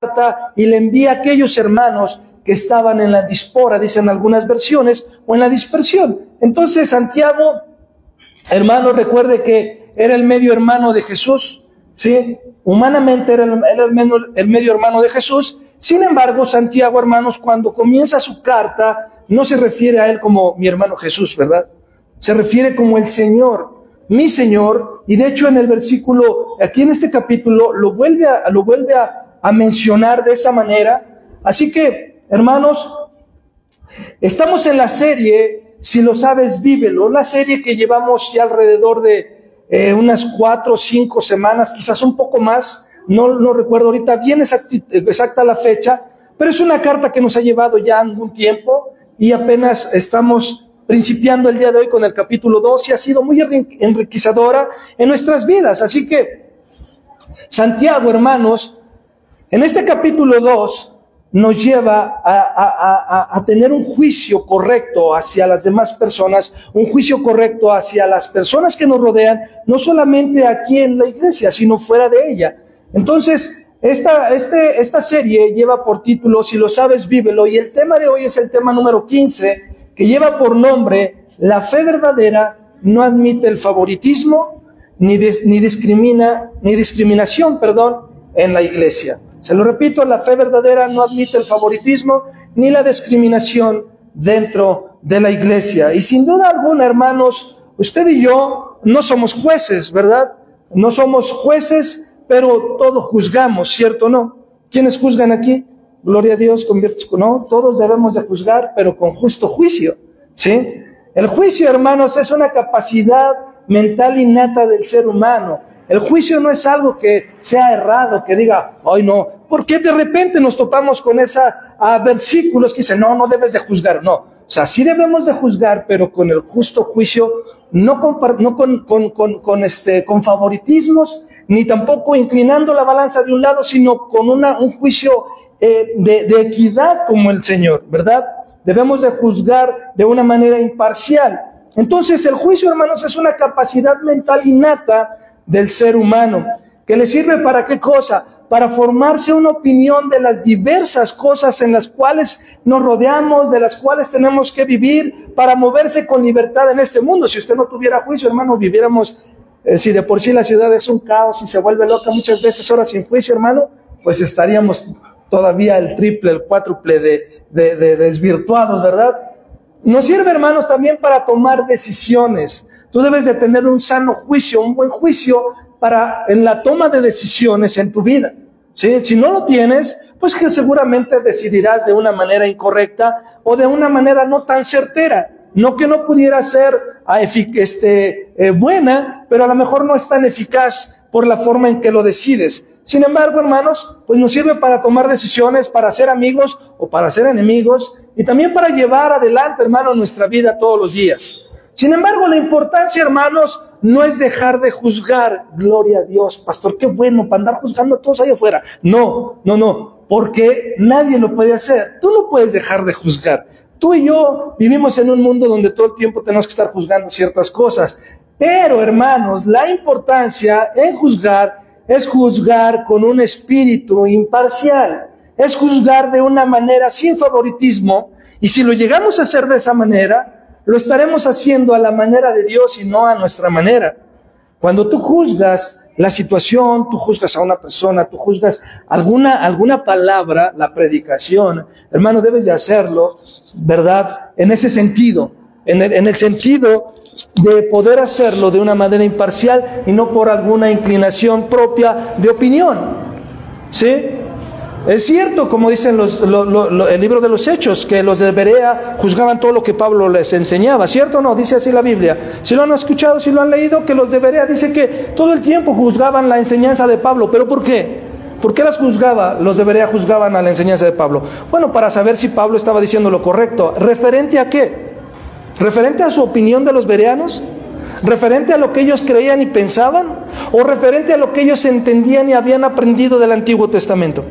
carta y le envía a aquellos hermanos que estaban en la dispora, dicen algunas versiones, o en la dispersión. Entonces Santiago, hermano, recuerde que era el medio hermano de Jesús, ¿sí? Humanamente era el medio hermano de Jesús. Sin embargo, Santiago, hermanos, cuando comienza su carta, no se refiere a él como mi hermano Jesús, ¿verdad? Se refiere como el Señor, mi Señor, y de hecho en el versículo, aquí en este capítulo, lo vuelve a mencionar de esa manera. Así que, hermanos, estamos en la serie, si lo sabes, vívelo, la serie que llevamos ya alrededor de unas 4 o 5 semanas, quizás un poco más, no recuerdo ahorita bien exacta la fecha, pero es una carta que nos ha llevado ya algún tiempo y apenas estamos principiando el día de hoy con el capítulo 2 y ha sido muy enriquecedora en nuestras vidas. Así que, Santiago, hermanos, en este capítulo 2 nos lleva a tener un juicio correcto hacia las demás personas, un juicio correcto hacia las personas que nos rodean, no solamente aquí en la iglesia, sino fuera de ella. Entonces, esta serie lleva por título, si lo sabes, vívelo, y el tema de hoy es el tema número 15, que lleva por nombre, la fe verdadera no admite el favoritismo ni discriminación, en la iglesia. Se lo repito, la fe verdadera no admite el favoritismo ni la discriminación dentro de la iglesia. Y sin duda alguna, hermanos, usted y yo no somos jueces, ¿verdad? No somos jueces, pero todos juzgamos, ¿cierto o no? ¿Quiénes juzgan aquí? Gloria a Dios, no, todos debemos de juzgar, pero con justo juicio, ¿sí? El juicio, hermanos, es una capacidad mental innata del ser humano. El juicio no es algo que sea errado, que diga, ay no, ¿por qué de repente nos topamos con versículos que dicen, no debes de juzgar? No, o sea, sí debemos de juzgar, pero con el justo juicio, no con favoritismos, ni tampoco inclinando la balanza de un lado, sino con un juicio de equidad como el Señor, ¿verdad? Debemos de juzgar de una manera imparcial. Entonces, el juicio, hermanos, es una capacidad mental innata del ser humano, que le sirve ¿para qué cosa? Para formarse una opinión de las diversas cosas en las cuales nos rodeamos, de las cuales tenemos que vivir, para moverse con libertad en este mundo. Si usted no tuviera juicio, hermano, viviéramos, si de por sí la ciudad es un caos y se vuelve loca muchas veces ahora sin juicio, hermano, pues estaríamos todavía el triple, el cuádruple de desvirtuados, ¿verdad? Nos sirve, hermanos, también para tomar decisiones. Tú debes de tener un sano juicio, un buen juicio en la toma de decisiones en tu vida, ¿sí? Si no lo tienes, pues que seguramente decidirás de una manera incorrecta o de una manera no tan certera. No que no pudiera ser buena, pero a lo mejor no es tan eficaz por la forma en que lo decides. Sin embargo, hermanos, pues nos sirve para tomar decisiones, para ser amigos o para ser enemigos, y también para llevar adelante, hermano, nuestra vida todos los días. Sin embargo, la importancia, hermanos, no es dejar de juzgar. Gloria a Dios, pastor, qué bueno para andar juzgando a todos allá afuera. No, porque nadie lo puede hacer. Tú no puedes dejar de juzgar. Tú y yo vivimos en un mundo donde todo el tiempo tenemos que estar juzgando ciertas cosas. Pero, hermanos, la importancia en juzgar es juzgar con un espíritu imparcial. Es juzgar de una manera sin favoritismo. Y si lo llegamos a hacer de esa manera, lo estaremos haciendo a la manera de Dios y no a nuestra manera. Cuando tú juzgas la situación, tú juzgas a una persona, tú juzgas alguna palabra, la predicación, hermano, debes de hacerlo, ¿verdad? En ese sentido, en el sentido de poder hacerlo de una manera imparcial y no por alguna inclinación propia de opinión, ¿sí? Es cierto, como dicen el libro de los Hechos, que los de Berea juzgaban todo lo que Pablo les enseñaba, ¿cierto o no? Dice así la Biblia. Si lo han escuchado, si lo han leído, que los de Berea dice que todo el tiempo juzgaban la enseñanza de Pablo. ¿Pero por qué? ¿Por qué los de Berea juzgaban a la enseñanza de Pablo? Bueno, para saber si Pablo estaba diciendo lo correcto. ¿Referente a qué? ¿Referente a su opinión de los bereanos? ¿Referente a lo que ellos creían y pensaban? ¿O referente a lo que ellos entendían y habían aprendido del Antiguo Testamento?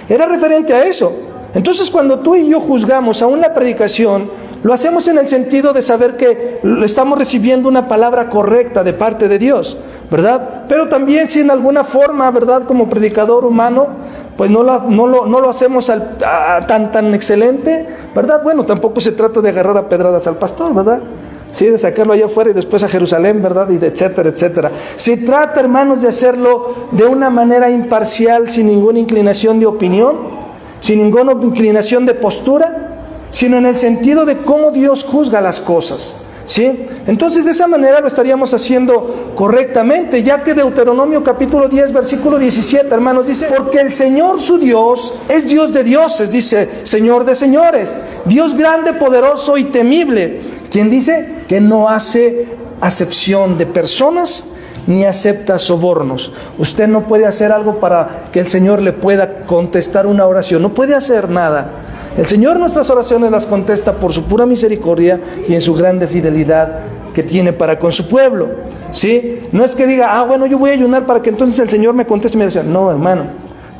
Era referente a eso. Entonces, cuando tú y yo juzgamos aún la predicación, lo hacemos en el sentido de saber que estamos recibiendo una palabra correcta de parte de Dios, ¿verdad? Pero también si en alguna forma, ¿verdad? Como predicador humano, pues no lo hacemos tan excelente, ¿verdad? Bueno, tampoco se trata de agarrar a pedradas al pastor, ¿verdad? Sí, de sacarlo allá afuera y después a Jerusalén, ¿verdad? Y de etcétera, etcétera. Se trata, hermanos, de hacerlo de una manera imparcial, sin ninguna inclinación de opinión, sin ninguna inclinación de postura, sino en el sentido de cómo Dios juzga las cosas, ¿sí? Entonces, de esa manera lo estaríamos haciendo correctamente, ya que Deuteronomio capítulo 10, versículo 17, hermanos, dice: porque el Señor su Dios es Dios de dioses, dice, Señor de señores, Dios grande, poderoso y temible, quien dice que no hace acepción de personas ni acepta sobornos. Usted no puede hacer algo para que el Señor le pueda contestar una oración, no puede hacer nada. El Señor nuestras oraciones las contesta por su pura misericordia y en su grande fidelidad que tiene para con su pueblo, ¿sí? No es que diga, bueno, yo voy a ayunar para que entonces el Señor me conteste mi oración. No, hermano,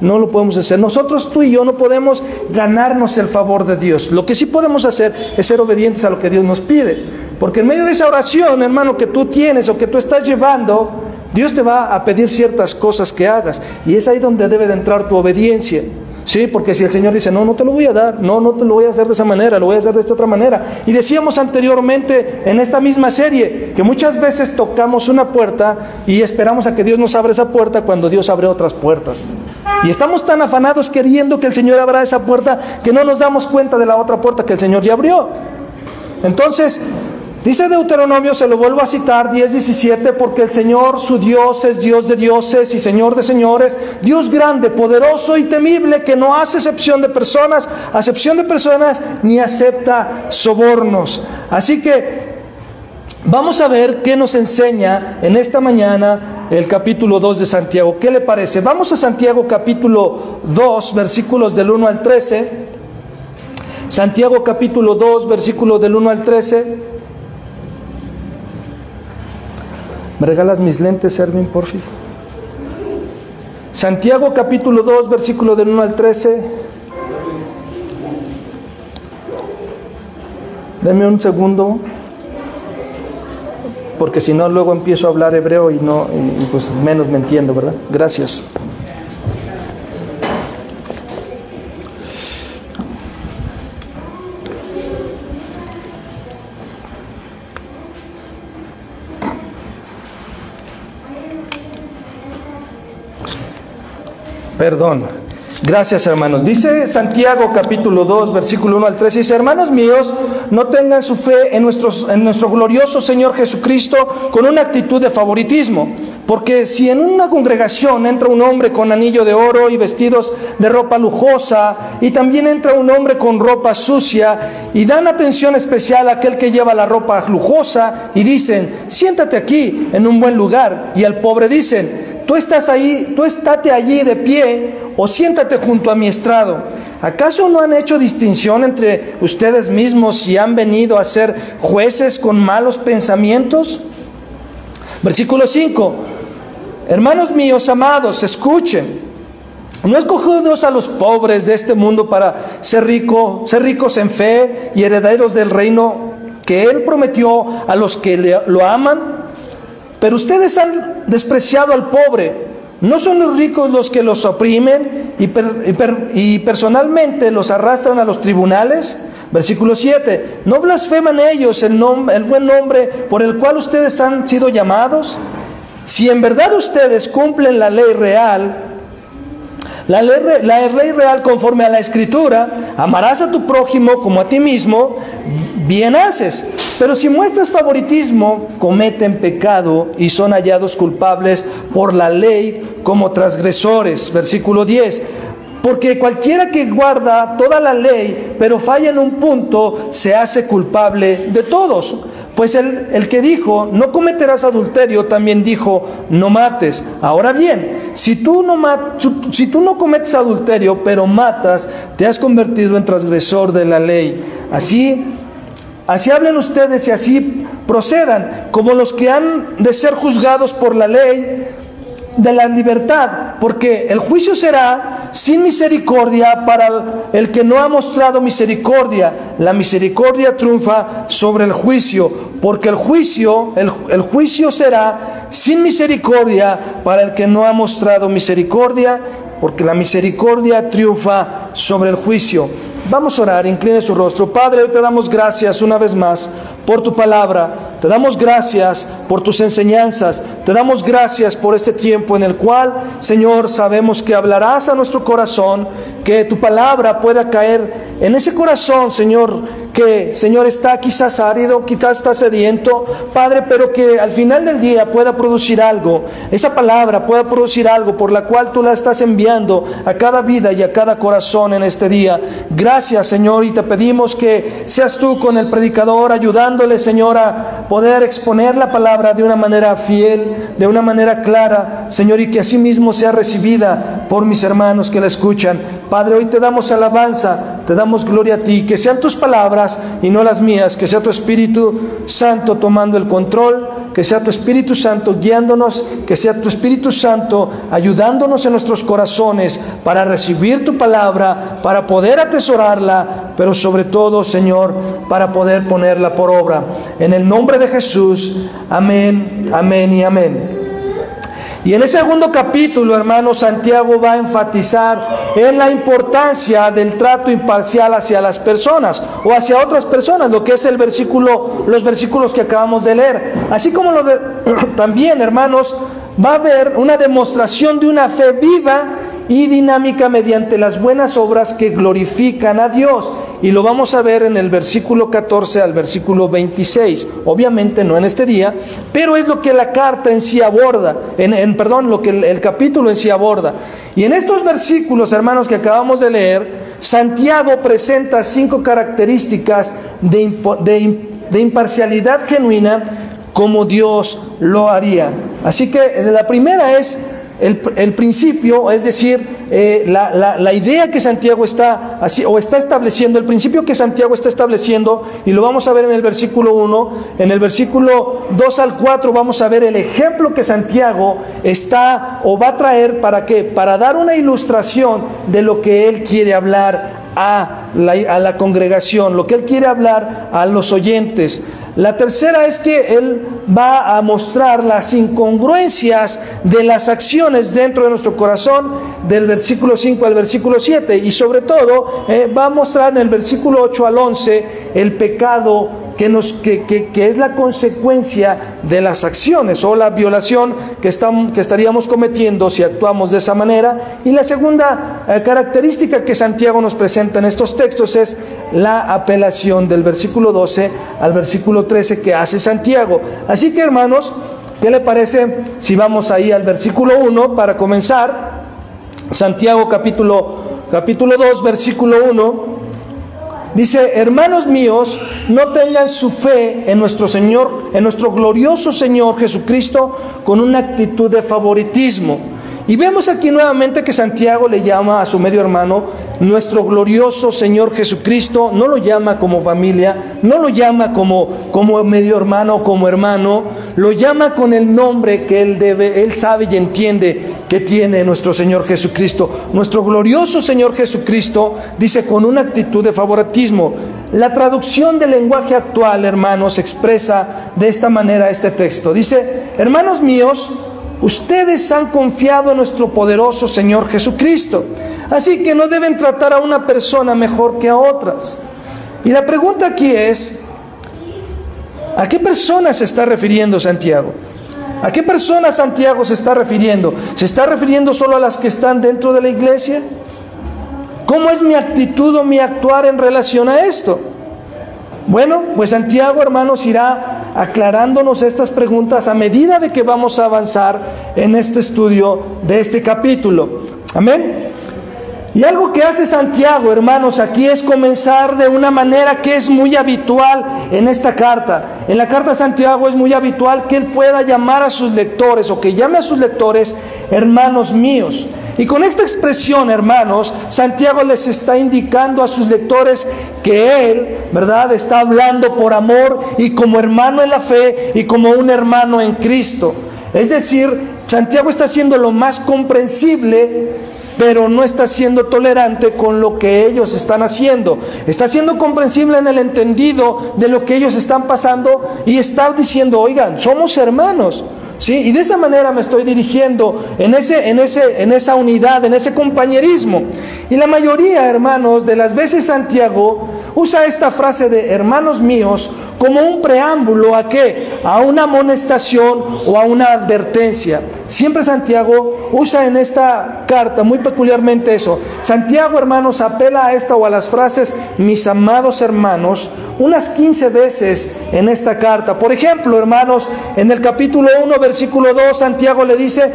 no lo podemos hacer. Nosotros, tú y yo, no podemos ganarnos el favor de Dios. Lo que sí podemos hacer es ser obedientes a lo que Dios nos pide, porque en medio de esa oración, hermano, que tú tienes o que tú estás llevando, Dios te va a pedir ciertas cosas que hagas, y es ahí donde debe de entrar tu obediencia. Sí, porque si el Señor dice, no te lo voy a dar, no te lo voy a hacer de esa manera, lo voy a hacer de esta otra manera. Y decíamos anteriormente en esta misma serie que muchas veces tocamos una puerta y esperamos a que Dios nos abra esa puerta cuando Dios abre otras puertas. Y estamos tan afanados queriendo que el Señor abra esa puerta que no nos damos cuenta de la otra puerta que el Señor ya abrió. Entonces, dice Deuteronomio, se lo vuelvo a citar, 10:17, porque el Señor su Dios es Dios de dioses y Señor de señores, Dios grande, poderoso y temible, que no hace acepción de personas, ni acepta sobornos. Así que vamos a ver qué nos enseña en esta mañana el capítulo 2 de Santiago. ¿Qué le parece? Vamos a Santiago capítulo 2, versículos del 1 al 13. Santiago capítulo 2, versículos del 1 al 13. ¿Me regalas mis lentes, Erwin, porfis? Santiago capítulo 2, versículo del 1 al 13. Deme un segundo, porque si no luego empiezo a hablar hebreo y pues menos me entiendo, ¿verdad? Gracias. Perdón. Gracias, hermanos. Dice Santiago capítulo 2, versículo 1 al 13, dice: hermanos míos, no tengan su fe en nuestro glorioso Señor Jesucristo con una actitud de favoritismo. Porque si en una congregación entra un hombre con anillo de oro y vestidos de ropa lujosa, y también entra un hombre con ropa sucia, y dan atención especial a aquel que lleva la ropa lujosa, y dicen, siéntate aquí en un buen lugar, y al pobre dicen, tú estate allí de pie, o siéntate junto a mi estrado. ¿Acaso no han hecho distinción entre ustedes mismos y han venido a ser jueces con malos pensamientos? Versículo 5. Hermanos míos amados, escuchen. No escogió Dios a los pobres de este mundo para ser ricos en fe y herederos del reino que Él prometió a los que lo aman. Pero ustedes han despreciado al pobre. ¿No son los ricos los que los oprimen y personalmente los arrastran a los tribunales? Versículo 7. ¿No blasfeman ellos el buen nombre por el cual ustedes han sido llamados? Si en verdad ustedes cumplen la ley real, la ley real conforme a la Escritura, amarás a tu prójimo como a ti mismo, bien haces. Pero si muestras favoritismo, cometen pecado y son hallados culpables por la ley como transgresores. Versículo 10. Porque cualquiera que guarda toda la ley, pero falla en un punto, se hace culpable de todos. Pues el que dijo, no cometerás adulterio, también dijo, no mates. Ahora bien, si tú no cometes adulterio, pero matas, te has convertido en transgresor de la ley. Así hablen ustedes y así procedan, como los que han de ser juzgados por la ley de la libertad, porque el juicio será sin misericordia para el que no ha mostrado misericordia. La misericordia triunfa sobre el juicio, porque el juicio será sin misericordia para el que no ha mostrado misericordia, porque la misericordia triunfa sobre el juicio. Vamos a orar, incline su rostro. Padre, hoy te damos gracias una vez más por tu palabra, te damos gracias por tus enseñanzas, te damos gracias por este tiempo en el cual, Señor, sabemos que hablarás a nuestro corazón, que tu palabra pueda caer en ese corazón, Señor, que, Señor, está quizás árido, quizás está sediento, Padre, pero que al final del día pueda producir algo, esa palabra pueda producir algo por la cual tú la estás enviando a cada vida y a cada corazón en este día. Gracias, Señor, y te pedimos que seas tú con el predicador ayudándole, Señor, a poder exponer la palabra de una manera fiel, de una manera clara, Señor, y que asimismo sea recibida por mis hermanos que la escuchan. Padre, hoy te damos alabanza, te damos gloria a ti, que sean tus palabras y no las mías, que sea tu Espíritu Santo tomando el control, que sea tu Espíritu Santo guiándonos, que sea tu Espíritu Santo ayudándonos en nuestros corazones para recibir tu palabra, para poder atesorarla, pero sobre todo, Señor, para poder ponerla por obra. En el nombre de Jesús, amén, amén y amén. Y en el segundo capítulo, hermano, Santiago va a enfatizar en la importancia del trato imparcial hacia las personas o hacia otras personas, lo que es los versículos que acabamos de leer. Así como también, hermanos, va a haber una demostración de una fe viva y dinámica mediante las buenas obras que glorifican a Dios. Y lo vamos a ver en el versículo 14 al versículo 26. Obviamente no en este día, pero es lo que la carta en sí aborda, lo que el capítulo en sí aborda. Y en estos versículos, hermanos, que acabamos de leer, Santiago presenta 5 características de imparcialidad genuina como Dios lo haría. Así que la primera es el principio, es decir, la idea que Santiago está estableciendo, el principio que Santiago está estableciendo, y lo vamos a ver en el versículo 1, en el versículo 2 al 4 vamos a ver el ejemplo que Santiago va a traer. ¿Para qué? Para dar una ilustración de lo que él quiere hablar a la congregación, lo que él quiere hablar a los oyentes. La tercera es que él va a mostrar las incongruencias de las acciones dentro de nuestro corazón, del versículo 5 al versículo 7, y sobre todo va a mostrar en el versículo 8 al 11 el pecado que es la consecuencia de las acciones o la violación que estaríamos cometiendo si actuamos de esa manera. Y la segunda característica que Santiago nos presenta en estos textos es la apelación del versículo 12 al versículo 13 que hace Santiago. Así que, hermanos, ¿qué le parece si vamos ahí al versículo 1 para comenzar? Santiago capítulo 2, versículo 1. Dice: hermanos míos, no tengan su fe en nuestro Señor, en nuestro glorioso Señor Jesucristo, con una actitud de favoritismo. Y vemos aquí nuevamente que Santiago le llama a su medio hermano nuestro glorioso Señor Jesucristo. No lo llama como familia, no lo llama como medio hermano, como hermano, lo llama con el nombre que él sabe y entiende que tiene nuestro Señor Jesucristo. Nuestro glorioso Señor Jesucristo, dice, con una actitud de favoritismo. La traducción del lenguaje actual, hermanos, expresa de esta manera este texto. Dice: hermanos míos, ustedes han confiado en nuestro poderoso Señor Jesucristo, así que no deben tratar a una persona mejor que a otras. Y la pregunta aquí es: ¿a qué personas se está refiriendo Santiago? ¿A qué personas Santiago se está refiriendo? ¿Se está refiriendo solo a las que están dentro de la iglesia? ¿Cómo es mi actitud o mi actuar en relación a esto? Bueno, pues Santiago, hermanos, irá aclarándonos estas preguntas a medida de que vamos a avanzar en este estudio de este capítulo. Amén. Y algo que hace Santiago, hermanos, aquí es comenzar de una manera que es muy habitual en esta carta. En la carta de Santiago es muy habitual que él pueda llamar a sus lectores, o que llame a sus lectores, hermanos míos. Y con esta expresión, hermanos, Santiago les está indicando a sus lectores que él, ¿verdad?, está hablando por amor y como hermano en la fe y como un hermano en Cristo. Es decir, Santiago está siendo lo más comprensible, pero no está siendo tolerante con lo que ellos están haciendo. Está siendo comprensible en el entendido de lo que ellos están pasando y está diciendo: oigan, somos hermanos, ¿sí? Y de esa manera me estoy dirigiendo en esa unidad, en ese compañerismo. Y la mayoría, hermanos, de las veces Santiago usa esta frase de hermanos míos como un preámbulo ¿a qué? A una amonestación o a una advertencia. Siempre Santiago usa en esta carta muy peculiarmente eso. Santiago, hermanos, apela a esta o a las frases mis amados hermanos unas 15 veces en esta carta. Por ejemplo, hermanos, en el capítulo 1, versículo 2, Santiago le dice,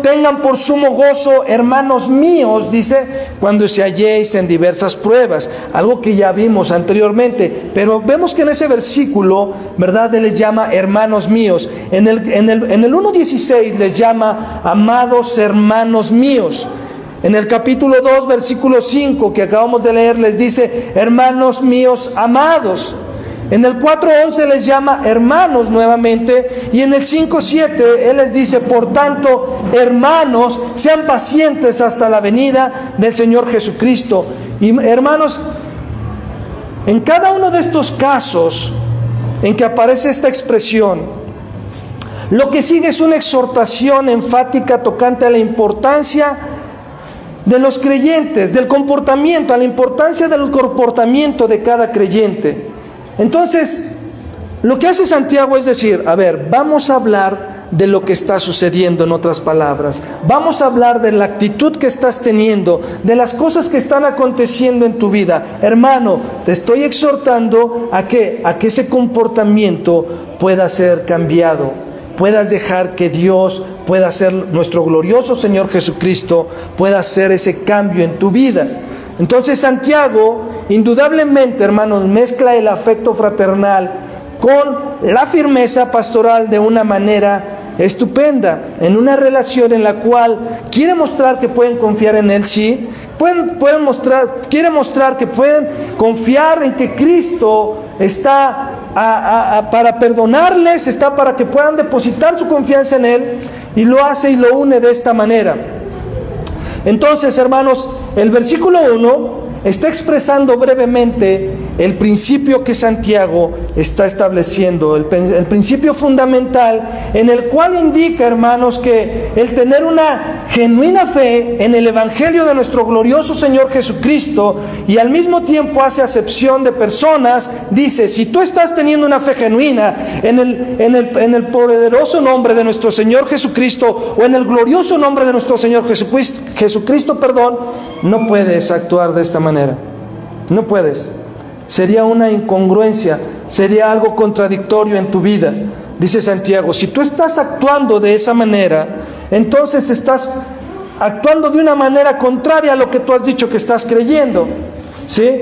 tengan por sumo gozo, hermanos míos, dice, cuando se halléis en diversas pruebas, algo que ya vimos anteriormente, pero vemos que en ese versículo, ¿verdad?, él les llama hermanos míos. En el 1:16 les llama amados hermanos míos. En el capítulo 2, versículo 5 que acabamos de leer, les dice hermanos míos amados. En el 4:11 les llama hermanos nuevamente, y en el 5:7 él les dice, por tanto, hermanos, sean pacientes hasta la venida del Señor Jesucristo. Y hermanos, en cada uno de estos casos en que aparece esta expresión, lo que sigue es una exhortación enfática tocante a la importancia de los creyentes, del comportamiento, a la importancia del comportamiento de cada creyente. Entonces, lo que hace Santiago es decir, a ver, vamos a hablar de lo que está sucediendo, en otras palabras. Vamos a hablar de la actitud que estás teniendo, de las cosas que están aconteciendo en tu vida. Hermano, te estoy exhortando a que ese comportamiento pueda ser cambiado, puedas dejar que Dios pueda hacer, nuestro glorioso Señor Jesucristo, pueda hacer ese cambio en tu vida. Entonces Santiago, indudablemente, hermanos, mezcla el afecto fraternal con la firmeza pastoral de una manera estupenda, en una relación en la cual quiere mostrar que pueden confiar en Él, sí, quiere mostrar que pueden confiar en que Cristo está para perdonarles, está para que puedan depositar su confianza en Él, y lo hace y lo une de esta manera. Entonces, hermanos, el versículo 1 está expresando brevemente el principio que Santiago está estableciendo, el principio fundamental en el cual indica, hermanos, que el tener una genuina fe en el Evangelio de nuestro glorioso Señor Jesucristo y al mismo tiempo hace acepción de personas, dice, si tú estás teniendo una fe genuina en el poderoso nombre de nuestro Señor Jesucristo o en el glorioso nombre de nuestro Señor Jesucristo, no puedes actuar de esta manera. No puedes. Sería una incongruencia, sería algo contradictorio en tu vida. Dice Santiago, si tú estás actuando de esa manera, entonces estás actuando de una manera contraria a lo que tú has dicho que estás creyendo, ¿sí?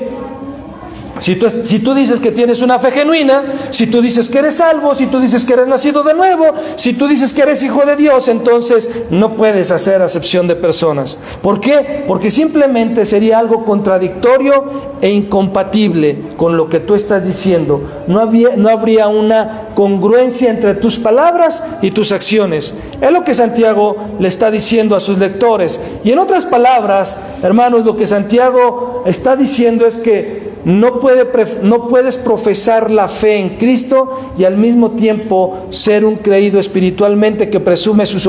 Si tú dices que tienes una fe genuina, si tú dices que eres salvo, si tú dices que eres nacido de nuevo, si tú dices que eres hijo de Dios, entonces no puedes hacer acepción de personas. ¿Por qué? Porque simplemente sería algo contradictorio e incompatible con lo que tú estás diciendo. No habría una congruencia entre tus palabras y tus acciones. Es lo que Santiago le está diciendo a sus lectores. Y en otras palabras, hermanos, lo que Santiago está diciendo es que no puedes profesar la fe en Cristo y al mismo tiempo ser un creído espiritualmente que presume su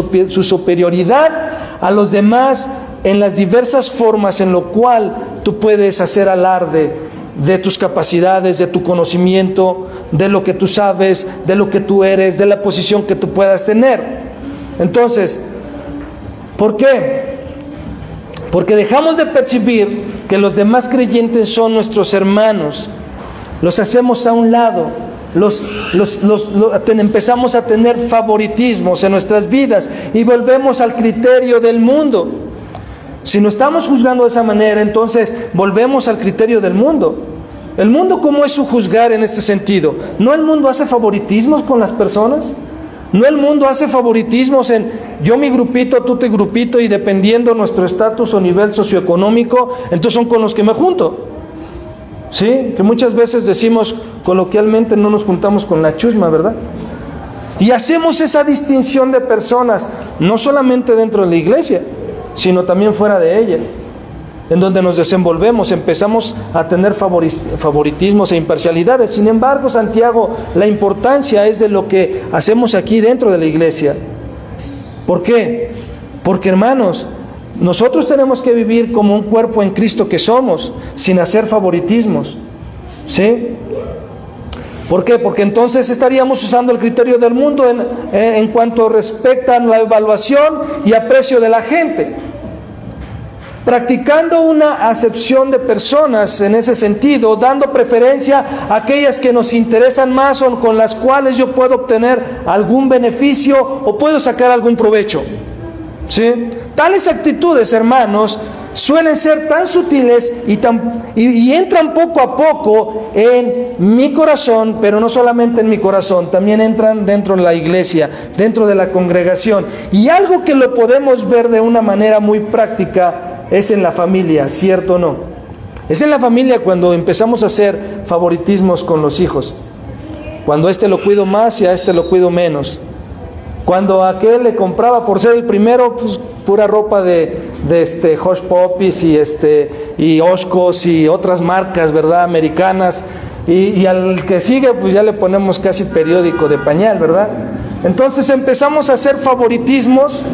superioridad a los demás en las diversas formas en lo cual tú puedes hacer alarde de tus capacidades, de tu conocimiento, de lo que tú sabes, de lo que tú eres, de la posición que tú puedas tener. Entonces, ¿por qué? Porque dejamos de percibir que los demás creyentes son nuestros hermanos, los hacemos a un lado, empezamos a tener favoritismos en nuestras vidas y volvemos al criterio del mundo. Si no estamos juzgando de esa manera, entonces volvemos al criterio del mundo. ¿El mundo cómo es su juzgar en este sentido? ¿No el mundo hace favoritismos con las personas? ¿No el mundo hace favoritismos en yo mi grupito, tú tu grupito, y dependiendo nuestro estatus o nivel socioeconómico, entonces son con los que me junto? ¿Sí? Que muchas veces decimos coloquialmente, no nos juntamos con la chusma, ¿verdad? Y hacemos esa distinción de personas, no solamente dentro de la iglesia, sino también fuera de ella. en donde nos desenvolvemos, empezamos a tener favoritismos e imparcialidades. Sin embargo, Santiago, la importancia es de lo que hacemos aquí dentro de la iglesia. ¿Por qué? Porque, hermanos, nosotros tenemos que vivir como un cuerpo en Cristo que somos, sin hacer favoritismos. ¿Sí? ¿Por qué? Porque entonces estaríamos usando el criterio del mundo en cuanto respecta a la evaluación y aprecio de la gente, practicando una acepción de personas en ese sentido, dando preferencia a aquellas que nos interesan más o con las cuales yo puedo obtener algún beneficio o puedo sacar algún provecho. ¿Sí? Tales actitudes, hermanos, suelen ser tan sutiles y entran poco a poco en mi corazón, pero no solamente en mi corazón, también entran dentro de la iglesia, dentro de la congregación. Y algo que lo podemos ver de una manera muy práctica es en la familia, ¿cierto o no? Es en la familia cuando empezamos a hacer favoritismos con los hijos. Cuando a este lo cuido más y a este lo cuido menos. Cuando a aquel le compraba por ser el primero, pues pura ropa de Hush Puppies y Oshkos y otras marcas, ¿verdad? Americanas. Y al que sigue, pues ya le ponemos casi periódico de pañal, ¿verdad? Entonces empezamos a hacer favoritismos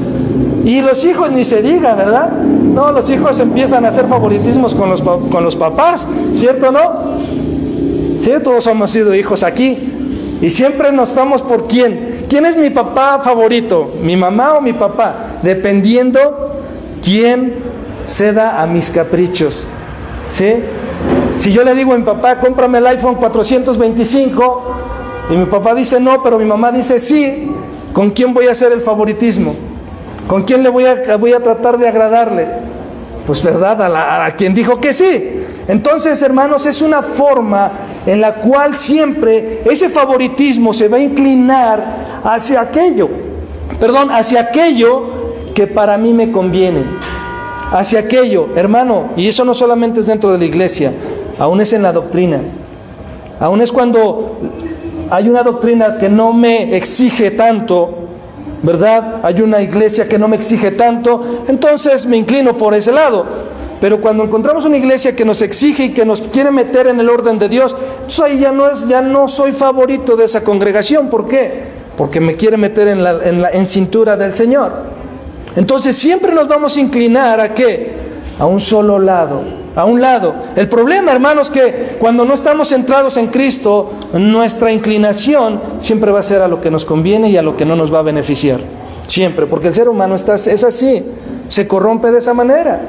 y los hijos ni se diga, ¿verdad? No, los hijos empiezan a hacer favoritismos con los papás, ¿cierto o no? Sí, todos hemos sido hijos aquí y siempre nos vamos por quién. ¿Quién es mi papá favorito? ¿Mi mamá o mi papá? Dependiendo quién ceda a mis caprichos. ¿Sí? Si yo le digo a mi papá, cómprame el iPhone 425, y mi papá dice no, pero mi mamá dice sí, ¿con quién voy a hacer el favoritismo? ¿Con quién le voy a tratar de agradarle? Pues verdad, a quien dijo que sí. Entonces, hermanos, es una forma en la cual siempre ese favoritismo se va a inclinar hacia aquello que para mí me conviene. Hacia aquello, hermano, y eso no solamente es dentro de la iglesia, aún es en la doctrina. Aún es cuando hay una doctrina que no me exige tanto, ¿verdad? Hay una iglesia que no me exige tanto, entonces me inclino por ese lado. Pero cuando encontramos una iglesia que nos exige y que nos quiere meter en el orden de Dios, entonces ahí ya no soy favorito de esa congregación. ¿Por qué? Porque me quiere meter en cintura del Señor. Entonces siempre nos vamos a inclinar ¿a qué? A un solo lado, a un lado. El problema, hermanos, que cuando no estamos centrados en Cristo, nuestra inclinación siempre va a ser a lo que nos conviene y a lo que no nos va a beneficiar. Siempre, porque el ser humano es así, se corrompe de esa manera.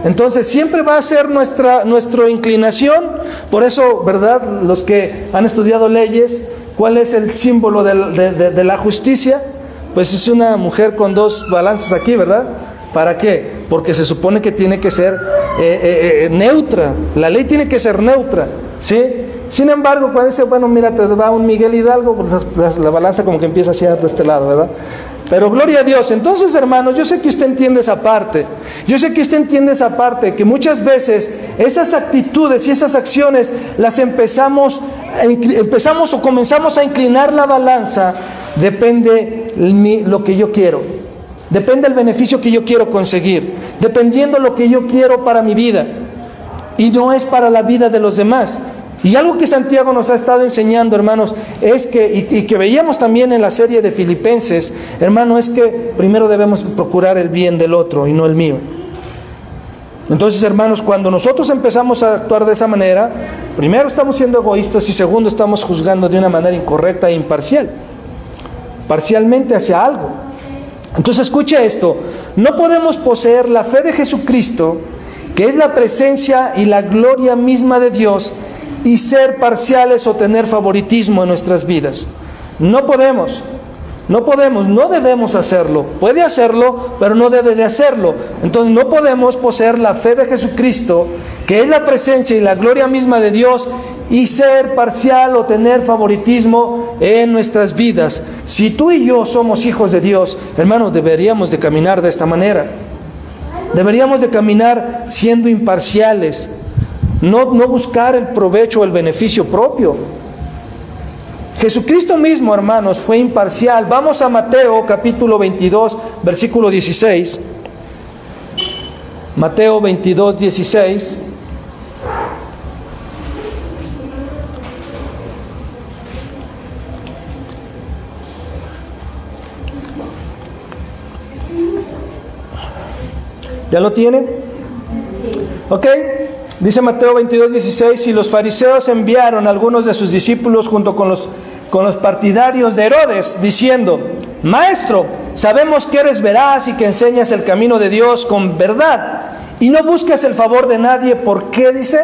Entonces siempre va a ser nuestra inclinación. Por eso, ¿verdad? Los que han estudiado leyes, ¿cuál es el símbolo de la justicia? Pues es una mujer con dos balanzas aquí, ¿verdad? ¿Para qué? Porque se supone que tiene que ser neutra. La ley tiene que ser neutra, ¿sí? Sin embargo, cuando dice, bueno, mira, te da un Miguel Hidalgo, pues la balanza como que empieza hacia de este lado, ¿verdad? Pero gloria a Dios. Entonces, hermanos, yo sé que usted entiende esa parte. Yo sé que usted entiende esa parte, que muchas veces esas actitudes y esas acciones las empezamos o comenzamos a inclinar la balanza. Depende lo que yo quiero. Depende el beneficio que yo quiero conseguir. Dependiendo lo que yo quiero para mi vida. Y no es para la vida de los demás. Y algo que Santiago nos ha estado enseñando, hermanos, es que, y que veíamos también en la serie de Filipenses, hermano, es que primero debemos procurar el bien del otro y no el mío. Entonces, hermanos, cuando nosotros empezamos a actuar de esa manera, primero estamos siendo egoístas y segundo estamos juzgando de una manera incorrecta e imparcial, parcialmente hacia algo. Entonces, escuche esto, no podemos poseer la fe de Jesucristo, que es la presencia y la gloria misma de Dios, y ser parciales o tener favoritismo en nuestras vidas. No podemos, no debemos hacerlo. Puede hacerlo, pero no debe de hacerlo. Entonces no podemos poseer la fe de Jesucristo, que es la presencia y la gloria misma de Dios, y ser parcial o tener favoritismo en nuestras vidas. Si tú y yo somos hijos de Dios, hermanos, deberíamos de caminar de esta manera. Deberíamos de caminar siendo imparciales. No buscar el provecho o el beneficio propio. Jesucristo mismo, hermanos, fue imparcial. Vamos a Mateo capítulo 22, versículo 16. Mateo 22, 16. ¿Ya lo tiene? Ok. Dice Mateo 22, 16, y los fariseos enviaron a algunos de sus discípulos junto con los partidarios de Herodes, diciendo: Maestro, sabemos que eres veraz y que enseñas el camino de Dios con verdad, y no buscas el favor de nadie. ¿Por qué dice?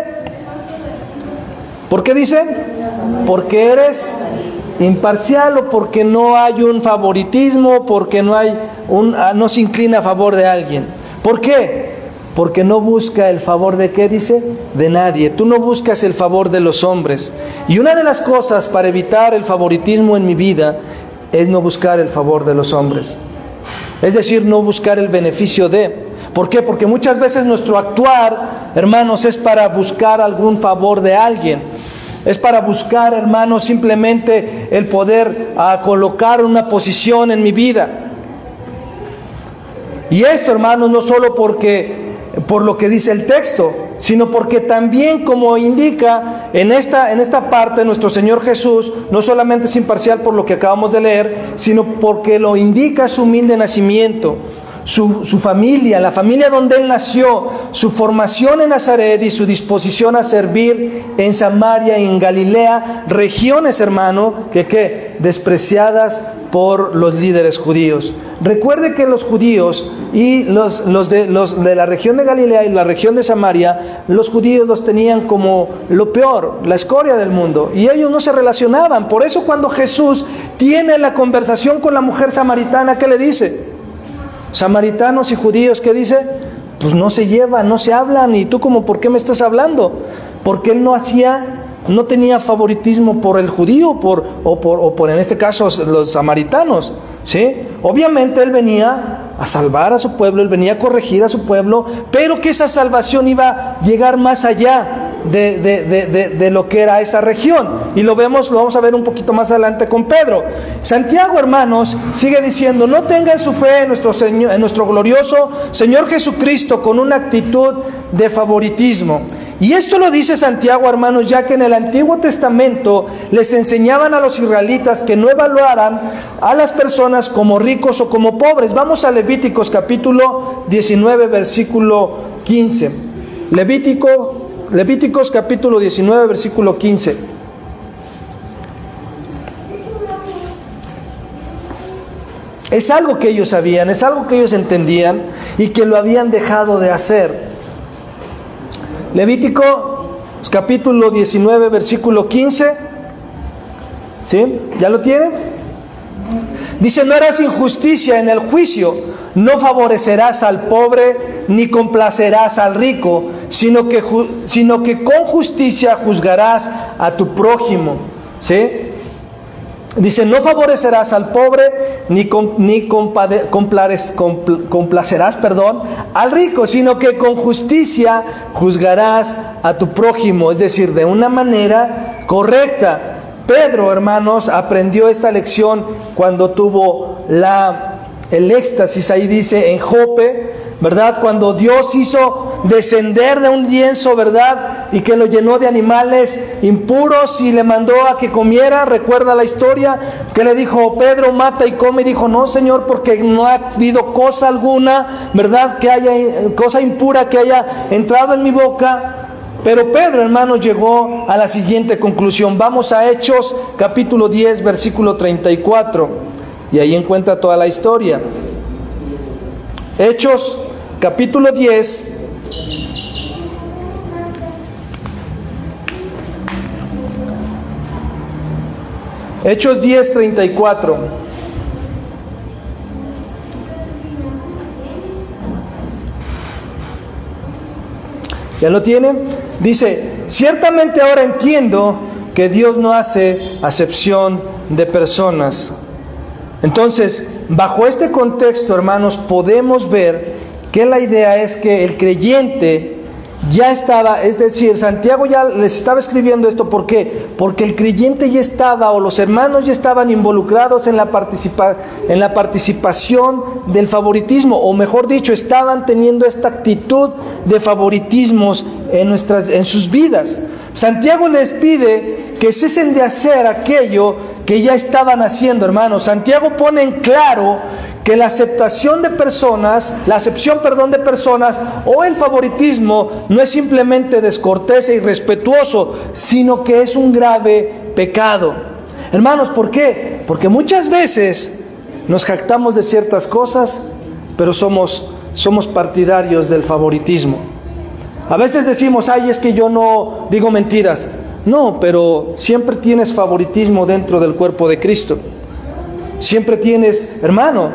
¿Por qué dice? Porque eres imparcial, o porque no hay un favoritismo, porque no se inclina a favor de alguien. ¿Por qué? Porque no busca el favor de ¿qué dice? De nadie. Tú no buscas el favor de los hombres. Y una de las cosas para evitar el favoritismo en mi vida es no buscar el favor de los hombres. Es decir, no buscar el beneficio de. ¿Por qué? Porque muchas veces nuestro actuar, hermanos, es para buscar algún favor de alguien. Es para buscar, hermanos, simplemente el poder colocar una posición en mi vida. Y esto, hermanos, no solo por lo que dice el texto, sino porque también, como indica en esta parte, nuestro Señor Jesús no solamente es imparcial por lo que acabamos de leer, sino porque lo indica su humilde nacimiento, su familia, la familia donde Él nació, su formación en Nazaret y su disposición a servir en Samaria y en Galilea, regiones, hermano, que despreciadas por los líderes judíos. Recuerde que los judíos y los de la región de Galilea y la región de Samaria, los judíos los tenían como lo peor, la escoria del mundo, y ellos no se relacionaban. Por eso cuando Jesús tiene la conversación con la mujer samaritana, ¿qué le dice? Samaritanos y judíos, ¿qué dice? Pues no se llevan, no se hablan. ¿Y tú como por qué me estás hablando? Porque él no tenía favoritismo por el judío o por en este caso los samaritanos, ¿sí? Obviamente él venía a salvar a su pueblo, él venía a corregir a su pueblo, pero que esa salvación iba a llegar más allá de lo que era esa región. Y lo vamos a ver un poquito más adelante con Pedro. Santiago, hermanos, sigue diciendo: no tengan su fe en nuestro glorioso Señor Jesucristo con una actitud de favoritismo. Y esto lo dice Santiago, hermanos, ya que en el Antiguo Testamento les enseñaban a los israelitas que no evaluaran a las personas como ricos o como pobres. Vamos a Levíticos capítulo 19, versículo 15. Levíticos capítulo 19, versículo 15. Es algo que ellos sabían, es algo que ellos entendían y que lo habían dejado de hacer. Levítico capítulo 19, versículo 15. ¿Sí? ¿Ya lo tienen? Dice: no harás injusticia en el juicio, no favorecerás al pobre, ni complacerás al rico, sino que con justicia juzgarás a tu prójimo. ¿Sí? Dice: no favorecerás al pobre, ni complacerás al rico, sino que con justicia juzgarás a tu prójimo, es decir, de una manera correcta. Pedro, hermanos, aprendió esta lección cuando tuvo el éxtasis, ahí dice, en Jope, ¿verdad? Cuando Dios hizo descender de un lienzo, ¿verdad? Y que lo llenó de animales impuros y le mandó a que comiera. Recuerda la historia que le dijo: Pedro, mata y come. Y dijo: no, Señor, porque no ha habido cosa alguna, ¿verdad? Que haya cosa impura que haya entrado en mi boca. Pero Pedro, hermanos, llegó a la siguiente conclusión. Vamos a Hechos capítulo 10, versículo 34. Y ahí encuentra toda la historia. Hechos capítulo 10. Hechos 10, 34. ¿Ya lo tienen? Dice: ciertamente ahora entiendo que Dios no hace acepción de personas. Entonces, bajo este contexto, hermanos, podemos ver que la idea es que el creyente ya estaba, es decir, Santiago ya les estaba escribiendo esto. ¿Por qué? Porque el creyente ya estaba, o los hermanos ya estaban involucrados en la participación del favoritismo, o mejor dicho, estaban teniendo esta actitud de favoritismos en sus vidas. Santiago les pide que cesen de hacer aquello que ya estaban haciendo, hermanos. Santiago pone en claro que la acepción de personas o el favoritismo no es simplemente descortés e irrespetuoso, sino que es un grave pecado. Hermanos, ¿por qué? Porque muchas veces nos jactamos de ciertas cosas, pero somos partidarios del favoritismo. A veces decimos, ay, es que yo no digo mentiras. No, pero siempre tienes favoritismo dentro del cuerpo de Cristo. Siempre tienes, hermano,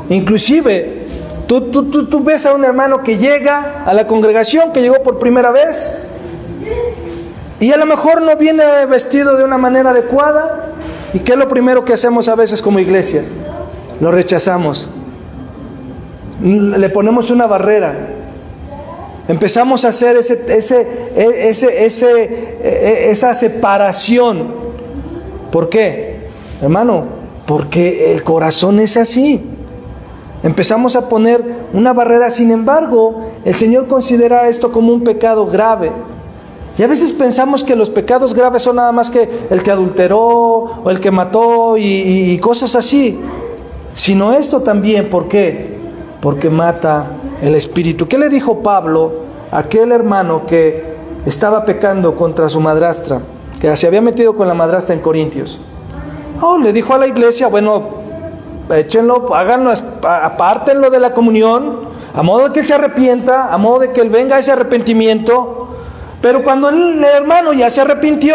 inclusive, tú ves a un hermano que llega a la congregación, que llegó por primera vez, y a lo mejor no viene vestido de una manera adecuada. ¿Y qué es lo primero que hacemos a veces como iglesia? Lo rechazamos. Le ponemos una barrera. Empezamos a hacer esa separación. ¿Por qué, hermano? Porque el corazón es así. Empezamos a poner una barrera. Sin embargo, el Señor considera esto como un pecado grave. Y a veces pensamos que los pecados graves son nada más que el que adulteró o el que mató y cosas así. Sino esto también. ¿Por qué? Porque mata el espíritu. ¿Qué le dijo Pablo a aquel hermano que estaba pecando contra su madrastra, que se había metido con la madrastra en Corintios? Le dijo a la iglesia, bueno, échenlo, háganlo, apártenlo de la comunión, a modo de que él se arrepienta, a modo de que él venga a ese arrepentimiento. Pero cuando el hermano ya se arrepintió,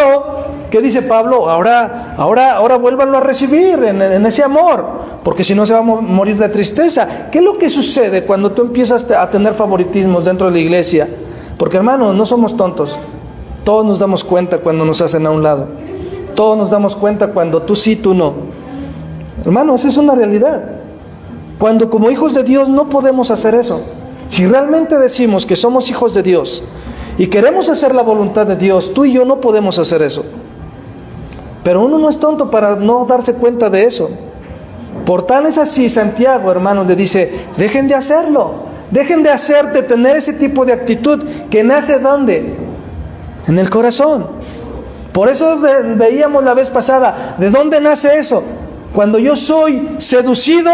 ¿qué dice Pablo? Ahora vuélvanlo a recibir en ese amor, porque si no se va a morir de tristeza. ¿Qué es lo que sucede cuando tú empiezas a tener favoritismos dentro de la iglesia? Porque, hermano, no somos tontos. Todos nos damos cuenta cuando nos hacen a un lado. Todos nos damos cuenta cuando tú sí, tú no. Hermano, esa es una realidad. Cuando como hijos de Dios no podemos hacer eso. Si realmente decimos que somos hijos de Dios y queremos hacer la voluntad de Dios, tú y yo no podemos hacer eso. Pero uno no es tonto para no darse cuenta de eso. Por tan es así, Santiago, hermanos, le dice, dejen de hacerlo. Dejen de tener ese tipo de actitud que nace ¿dónde? En el corazón. Por eso veíamos la vez pasada, ¿de dónde nace eso? Cuando yo soy seducido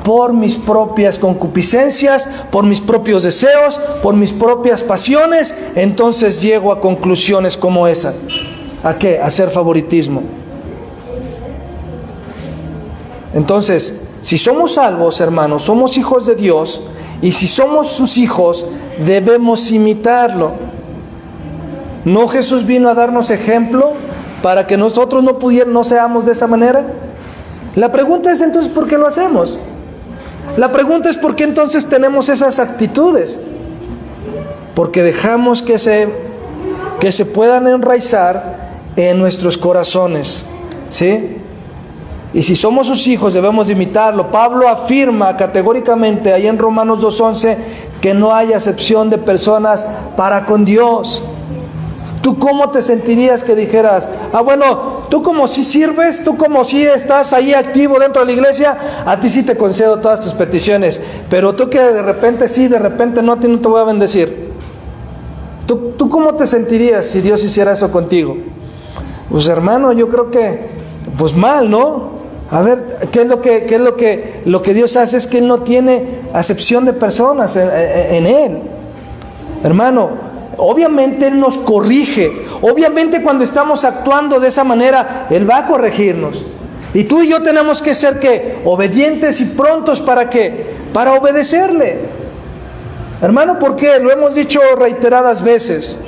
por mis propias concupiscencias, por mis propios deseos, por mis propias pasiones, entonces llego a conclusiones como esa. ¿A qué? A hacer favoritismo. Entonces, si somos salvos, hermanos, somos hijos de Dios, y si somos sus hijos, debemos imitarlo. ¿No Jesús vino a darnos ejemplo para que nosotros no seamos de esa manera? La pregunta es entonces, ¿por qué lo hacemos? La pregunta es, ¿por qué entonces tenemos esas actitudes? Porque dejamos que se puedan enraizar en nuestros corazones, ¿sí? Y si somos sus hijos, debemos imitarlo. Pablo afirma categóricamente ahí en Romanos 2:11 que no hay acepción de personas para con Dios. ¿Tú cómo te sentirías que dijeras, bueno, tú como si sirves, tú como si estás ahí activo dentro de la iglesia, a ti sí te concedo todas tus peticiones, pero tú que de repente sí, de repente no, a ti no te voy a bendecir? ¿Tú cómo te sentirías si Dios hiciera eso contigo? Pues hermano, yo creo que, pues mal, ¿no? A ver, ¿qué es lo que Dios hace? Es que Él no tiene acepción de personas en Él. Hermano, obviamente Él nos corrige. Obviamente cuando estamos actuando de esa manera, Él va a corregirnos. Y tú y yo tenemos que ser, ¿qué? Obedientes y prontos, ¿para qué? Para obedecerle. Hermano, ¿por qué? Lo hemos dicho reiteradas veces.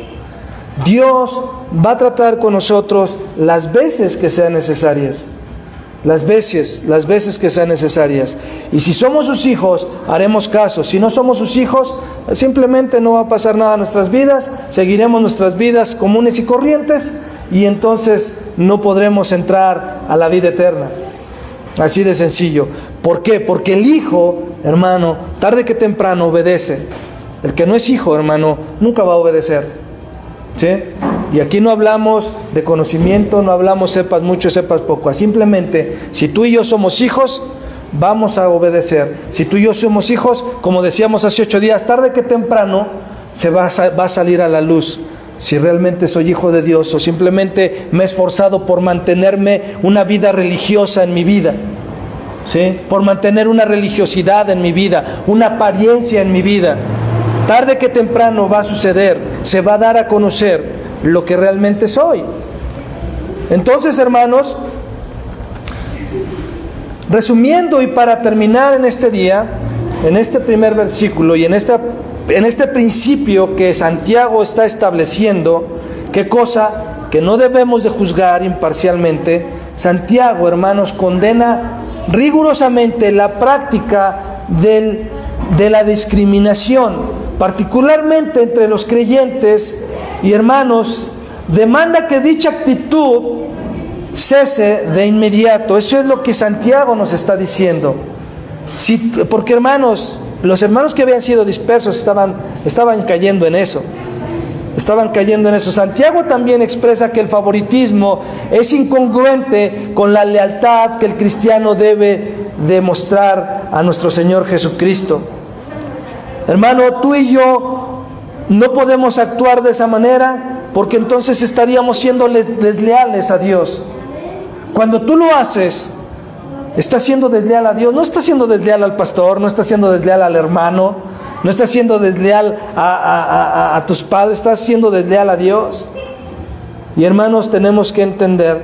Dios va a tratar con nosotros las veces que sean necesarias. Las veces que sean necesarias. Y si somos sus hijos, haremos caso. Si no somos sus hijos, simplemente no va a pasar nada en nuestras vidas, seguiremos nuestras vidas comunes y corrientes, y entonces no podremos entrar a la vida eterna. Así de sencillo. ¿Por qué? Porque el hijo, hermano, tarde que temprano obedece. El que no es hijo, hermano, nunca va a obedecer. ¿Sí? Y aquí no hablamos de conocimiento, no hablamos sepas mucho, sepas poco. Simplemente, si tú y yo somos hijos, vamos a obedecer. Si tú y yo somos hijos, como decíamos hace 8 días, tarde que temprano va a salir a la luz si realmente soy hijo de Dios o simplemente me he esforzado por mantenerme una vida religiosa en mi vida. ¿Sí? Por mantener una religiosidad en mi vida, una apariencia en mi vida. Tarde que temprano va a suceder, se va a dar a conocer lo que realmente soy. Entonces, hermanos, resumiendo y para terminar en este día, en este primer versículo y en este principio que Santiago está estableciendo, ¿qué cosa? Que no debemos de juzgar imparcialmente. Santiago, hermanos, condena rigurosamente la práctica de la discriminación, particularmente entre los creyentes, y hermanos, demanda que dicha actitud cese de inmediato. Eso es lo que Santiago nos está diciendo. Porque hermanos, los hermanos que habían sido dispersos estaban cayendo en eso. Santiago también expresa que el favoritismo es incongruente con la lealtad que el cristiano debe demostrar a nuestro Señor Jesucristo. Hermano, tú y yo no podemos actuar de esa manera, porque entonces estaríamos siendo desleales a Dios. Cuando tú lo haces, estás siendo desleal a Dios. No estás siendo desleal al pastor, no estás siendo desleal al hermano, no estás siendo desleal a tus padres, estás siendo desleal a Dios. Y hermanos, tenemos que entender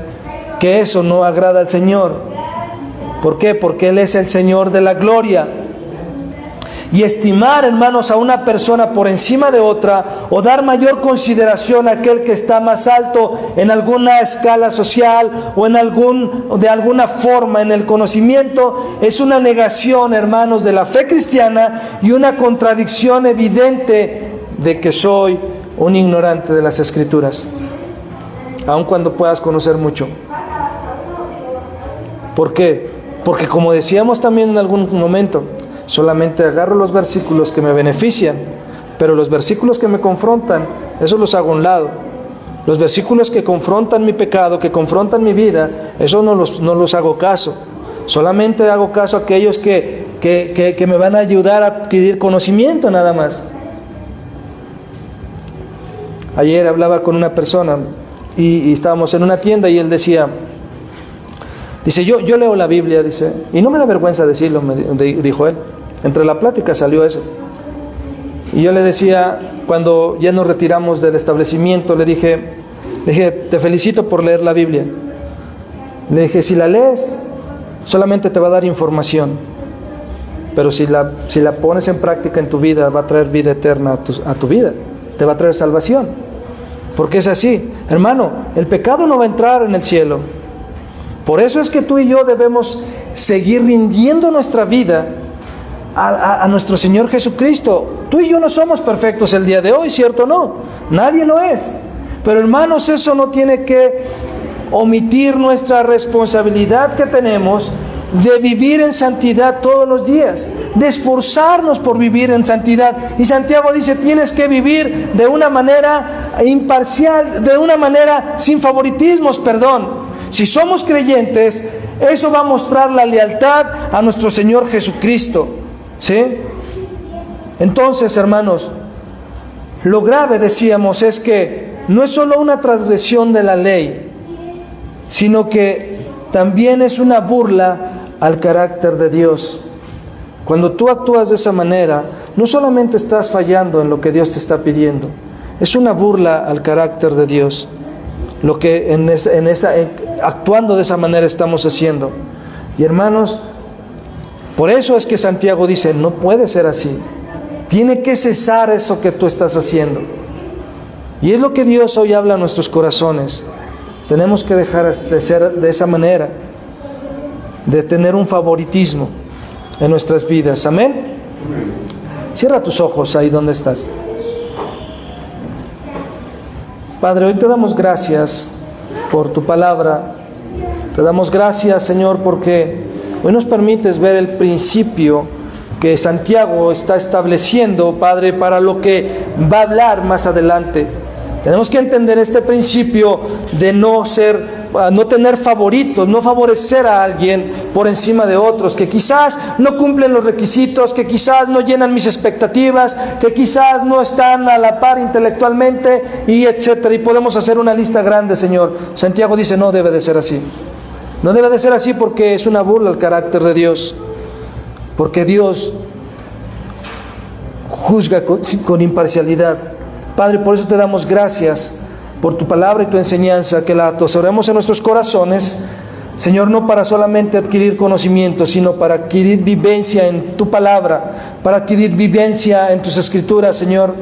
que eso no agrada al Señor. ¿Por qué? Porque Él es el Señor de la gloria. Y estimar, hermanos, a una persona por encima de otra, o dar mayor consideración a aquel que está más alto en alguna escala social o de alguna forma en el conocimiento, es una negación, hermanos, de la fe cristiana y una contradicción evidente de que soy un ignorante de las Escrituras, aun cuando puedas conocer mucho. ¿Por qué? Porque, como decíamos también en algún momento, solamente agarro los versículos que me benefician, pero los versículos que me confrontan, esos los hago a un lado. Los versículos que confrontan mi pecado, que confrontan mi vida, esos no los hago caso. Solamente hago caso a aquellos que me van a ayudar a adquirir conocimiento, nada más. Ayer hablaba con una persona y estábamos en una tienda y él dice, yo leo la Biblia, dice, y no me da vergüenza decirlo, dijo él. Entre la plática salió eso. Y yo le decía, cuando ya nos retiramos del establecimiento, le dije, te felicito por leer la Biblia. Le dije, si la lees, solamente te va a dar información. Pero si la pones en práctica en tu vida, va a traer vida eterna a tu vida. Te va a traer salvación. Porque es así. Hermano, el pecado no va a entrar en el cielo. Por eso es que tú y yo debemos seguir rindiendo nuestra vida a nuestro Señor Jesucristo. Tú y yo no somos perfectos el día de hoy, ¿cierto o no? Nadie lo es. Pero hermanos, eso no tiene que omitir nuestra responsabilidad que tenemos de vivir en santidad todos los días, de esforzarnos por vivir en santidad. Y Santiago dice, tienes que vivir de una manera imparcial, de una manera sin favoritismos, Si somos creyentes, eso va a mostrar la lealtad a nuestro Señor Jesucristo. ¿Sí? Entonces, hermanos, lo grave, decíamos, es que no es solo una transgresión de la ley, sino que también es una burla al carácter de Dios. Cuando tú actúas de esa manera, no solamente estás fallando en lo que Dios te está pidiendo, es una burla al carácter de Dios. Lo que actuando de esa manera estamos haciendo. Y hermanos, por eso es que Santiago dice, no puede ser así. Tiene que cesar eso que tú estás haciendo. Y es lo que Dios hoy habla a nuestros corazones. Tenemos que dejar de ser de esa manera, de tener un favoritismo en nuestras vidas. Amén. Cierra tus ojos ahí donde estás. Padre, hoy te damos gracias por tu palabra. Te damos gracias, Señor, porque hoy nos permites ver el principio que Santiago está estableciendo, Padre, para lo que va a hablar más adelante. Tenemos que entender este principio de no tener favoritos, no favorecer a alguien por encima de otros, que quizás no cumplen los requisitos, que quizás no llenan mis expectativas, que quizás no están a la par intelectualmente, y etcétera. Y podemos hacer una lista grande, Señor. Santiago dice, no debe de ser así. No debe de ser así porque es una burla al carácter de Dios. Porque Dios juzga con imparcialidad. Padre, por eso te damos gracias por tu palabra y tu enseñanza, que la atesoremos en nuestros corazones, Señor, no para solamente adquirir conocimiento, sino para adquirir vivencia en tu palabra, para adquirir vivencia en tus escrituras, Señor,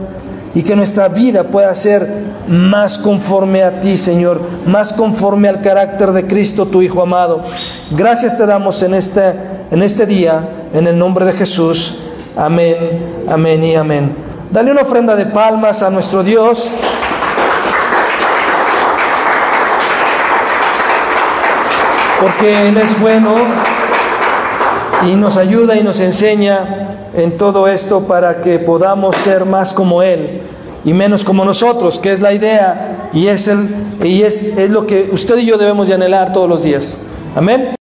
y que nuestra vida pueda ser más conforme a ti, Señor, más conforme al carácter de Cristo, tu Hijo amado. Gracias te damos en este día, en el nombre de Jesús. Amén, amén y amén. Dale una ofrenda de palmas a nuestro Dios. Porque Él es bueno y nos ayuda y nos enseña en todo esto para que podamos ser más como Él y menos como nosotros, que es la idea y es lo que usted y yo debemos de anhelar todos los días. Amén.